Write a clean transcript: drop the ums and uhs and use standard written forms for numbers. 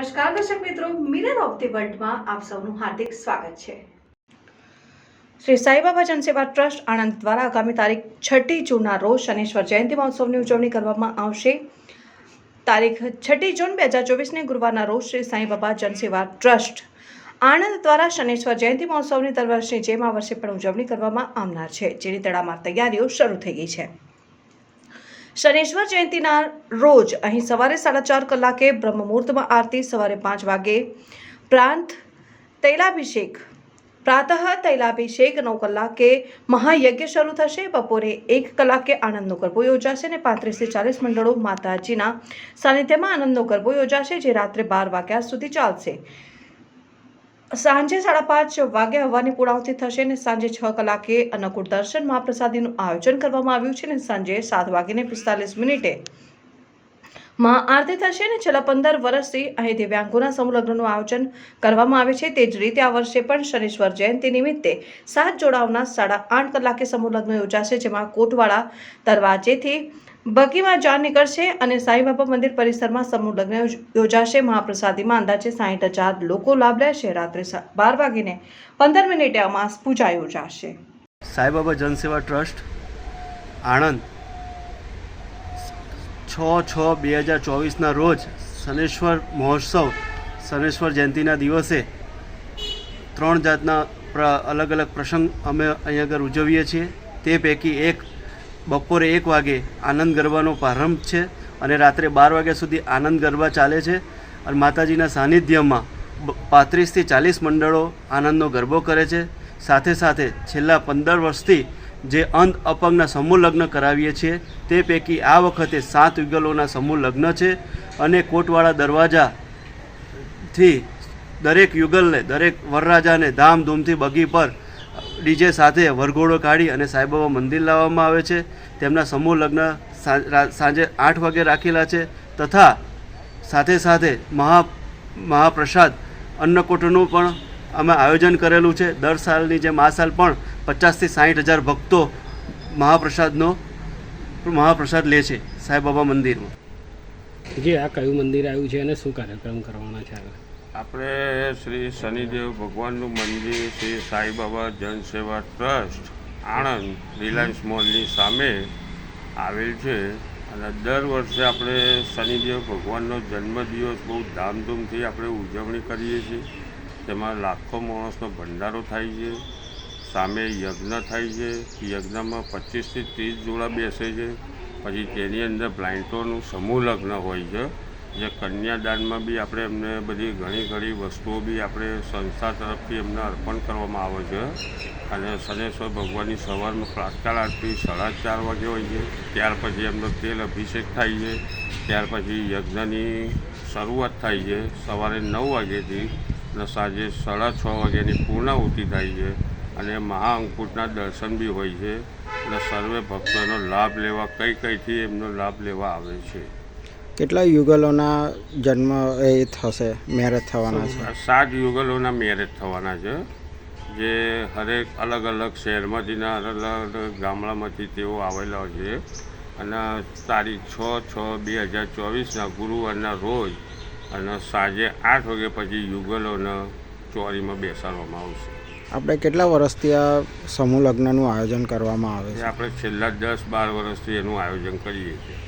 નમસ્કાર દર્શક મિત્રો, મિરર ઓફ ધી વર્લ્ડમાં આપ સૌનું હાર્દિક સ્વાગત છે। શ્રી સાઈબાબા જનસેવા ટ્રસ્ટ આણંદ દ્વારા આગામી તારીખ 6 જૂનના રોજ શનેશ્વર જયંતિ મહોત્સવની ઉજવણી કરવામાં આવશે। તારીખ 6 જૂન 2024ને ગુરુવારના રોજ શ્રી સાઈબાબા જનસેવા ટ્રસ્ટ આણંદ દ્વારા શનેશ્વર જયંતિ મહોત્સવની દર વર્ષની જેમ આ વર્ષે પણ ઉજવણી કરવામાં આવનાર છે, જેની તડામાર તૈયારીઓ શરૂ થઈ ગઈ છે। શનેશ્વર જયંતિના રોજ અહીં સવારે 4:30 કલાકે બ્રહ્મ મુહૂર્તમાં આરતી, સવારે 5 વાગે પ્રાતઃ તૈલાભિષેક, 9 કલાકે મહાયજ્ઞ શરૂ થશે। બપોરે 1 કલાકે આનંદનો ગરબો યોજાશે અને 35 થી 40 મંડળો માતાજીના સાનિધ્યમાં આનંદનો ગરબો યોજાશે, જે રાત્રે 12 વાગ્યા સુધી ચાલશે। સાંજે 5:30 વાગે હવાની પૂર્ણાહુતિ થશે અને સાંજે 6 કલાકે અન્નકૂટ દર્શન મહાપ્રસાદીનું આયોજન કરવામાં આવ્યું છે અને સાંજે 7:45 મહાઆરતી થશે અને છેલ્લા 15 વર્ષથી અહીં દિવ્યાંગોના સમૂહ લગ્નનું આયોજન કરવામાં આવે છે। તે જ રીતે આ વર્ષે પણ શનેશ્વર જયંતિ નિમિત્તે 7 જોડાઓના 8:30 કલાકે સમૂહ લગ્ન યોજાશે, જેમાં કોટવાડા દરવાજેથી બગીમાં જાન નીકળશે અને સાંઈબાબા મંદિર પરિસરમાં સમૂહ લગ્ન યોજાશે। મહાપ્રસાદીમાં અંદાજે 60,000 લોકો લાભ લેશે। રાત્રે 12:15 અમાસ પૂજા યોજાશે। સાઈબાબા જનસેવા ટ્રસ્ટ આણંદ 6/6/2024ના રોજ શનેશ્વર મહોત્સવ, શનેશ્વર જયંતિના દિવસે 3 જાતના અલગ અલગ પ્રસંગ અમે અહીંયા આગળ ઉજવીએ છીએ। તે પૈકી એક બપોરે 1 વાગે આનંદ ગરબાનો પ્રારંભ છે અને રાત્રે 12 વાગ્યા સુધી આનંદ ગરબા ચાલે છે અને માતાજીના સાનિધ્યમાં 35 થી 40 મંડળો આનંદનો ગરબો કરે છે। સાથે સાથે છેલ્લા 15 વર્ષથી જે અંધ અપંગના સમૂહ લગ્ન કરાવીએ છીએ, તે પૈકી આ વખતે 7 યુગલોના સમૂહ લગ્ન છે અને કોટવાળા દરવાજાથી દરેક યુગલને, દરેક વરરાજાને ધામધૂમથી બગી પર ડીજે સાથે વરઘોડો કાઢી અને સાઈબાબા મંદિર લાવવામાં આવે છે। તેમના સમૂહ લગ્ન સાંજે 8 વાગે રાખેલા છે તથા સાથે સાથે મહાપ્રસાદ અન્નકૂટનું પણ અમે આયોજન કરેલું છે। દર સાલની જેમ આ સાલ પણ 50 થી 60,000 ભક્તો મહાપ્રસાદ લે છે સાઈબાબા મંદિરમાં। જી, આ કયું મંદિર આવ્યું છે અને શું કાર્યક્રમ કરવાના છે? આપણે શ્રી શનિદેવ ભગવાનનું મંદિર શ્રી સાઈબાબા જનસેવા ટ્રસ્ટ આણંદ રિલાયન્સ મોલની સામે આવેલ છે અને દર વર્ષે આપણે શનિદેવ ભગવાનનો જન્મદિવસ બહુ ધામધૂમથી આપણે ઉજવણી કરીએ છીએ। તેમાં લાખો માણસનો ભંડારો થાય છે, સામે યજ્ઞ થાય છે, યજ્ઞમાં 25 થી 30 જોડા બેસે છે। પછી તેની અંદર બ્લાઇન્ડોનું સમૂહ લગ્ન હોય છે, જે કન્યાદાનમાં બી આપણે એમને બધી ઘણી વસ્તુઓ બી આપણે સંસ્થા તરફથી એમને અર્પણ કરવામાં આવે છે। અને શનેશ્વર ભગવાનની સવારમાં પ્રાતઃકાળ આરતી 4:30 વાગે હોય છે। ત્યાર પછી એમનો તેલ અભિષેક થાય છે। ત્યાર પછી યજ્ઞની શરૂઆત થાય છે સવારે 9 વાગ્યાથી અને સાંજે 6:30 વાગ્યાની પૂર્ણાહુતિ થાય છે અને મહાઅંકુટના દર્શન બી હોય છે અને સર્વે ભક્તોનો લાભ લેવા કઈથી એમનો લાભ લેવા આવે છે। કેટલા યુગલોના જન્મ એ થશે, મેરેજ થવાના છે? 7 યુગલોના મેરેજ થવાના છે, જે હરેક અલગ અલગ શહેરમાંથીના અલગ અલગ ગામડામાંથી તેઓ આવેલા છે અને તારીખ 6/6/2024ના ગુરુવારના રોજ અને સાંજે 8 વાગ્યા પછી યુગલોને ચોરીમાં બેસાડવામાં આવશે। આપણે કેટલા વર્ષથી આ સમૂહ લગ્નનું આયોજન કરવામાં આવે છે? આપણે છેલ્લા 10-12 વર્ષથી એનું આયોજન કરીએ છીએ।